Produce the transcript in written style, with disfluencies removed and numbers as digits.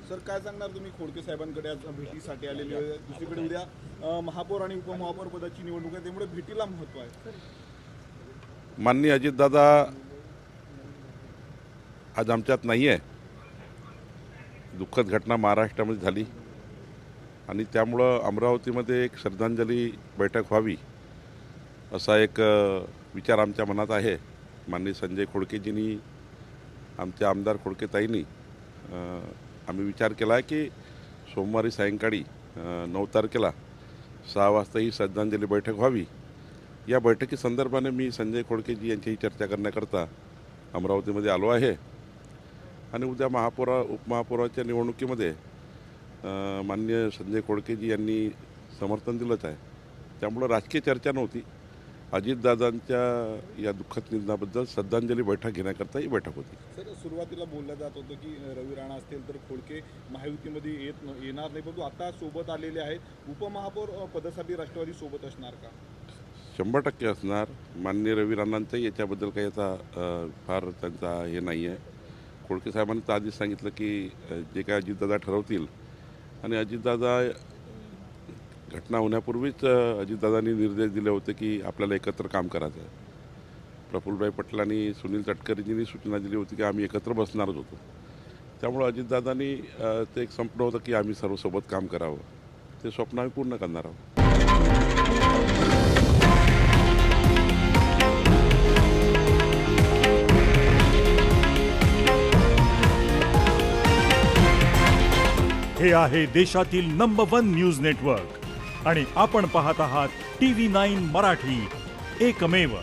Sir काय सांगणार तुम्ही खोडके साहेबांकडे आज भेटीसाठी आलेले आहे. दुसरीकडे उद्या महापौर आणि उपमहापौर पदाची निवडणूक आहे, त्यामुळे भेटीला महत्त्व आहे. माननीय अजितदादा आज आमच्यात नाही आहे. दुःखद घटना महाराष्ट्रामध्ये झाली आणि त्यामुळं अमरावतीमध्ये एक श्रद्धांजली बैठक व्हावी असा एक विचार आमच्या मनात आहे. माननीय संजय खोडकेजींनी, आमच्या आमदार खोडकेताईंनी आम्ही विचार केला आहे की सोमवारी सायंकाळी 9 तारखेला 6 वाजता ही श्रद्धांजली बैठक व्हावी. या बैठकीसंदर्भाने मी संजय खोडकेजी यांच्याही चर्चा करण्याकरता अमरावतीमध्ये आलो आहे. आणि उद्या उपमहापौराच्या निवडणुकीमध्ये माननीय संजय खोडकेजी यांनी समर्थन दिलंच आहे. त्यामुळं राजकीय चर्चा नव्हती. अजितदादांच्या या दुःखद निधनाबद्दल श्रद्धांजली बैठक घेण्याकरता ही बैठक होती. सर सुरुवातीला बोललं जात होतं की रवी राणा असतील तर खोडके महायुतीमध्ये येणार नाही, परंतु आता सोबत आलेले आहेत. उपमहापौर पदासाठी राष्ट्रवादी सोबत असणार का? 100% असणार. माननीय रवी राणांचाही याच्याबद्दल काही आता फार त्यांचा हे नाही आहे. खोडके साहेबांनी तर आधीच सांगितलं की जे काय अजितदादा ठरवतील, आणि अजितदादा घटना होण्यापूर्वीच अजितदादांनी निर्देश दिले होते की आपल्याला एकत्र काम करायचं आहे. प्रफुल्लभाई पटेल आणि सुनील तटकरेजींनी सूचना दिली होती की आम्ही एकत्र बसणारच होतो. त्यामुळं अजितदादांनी ते एक स्वप्न होतं की आम्ही सर्व सोबत काम करावं. ते स्वप्न आम्ही पूर्ण करणार आहोत. हे आहे देशातील नंबर 1 न्यूज नेटवर्क आणि आपण पाहत आहात TV9 मराठी, एकमेव.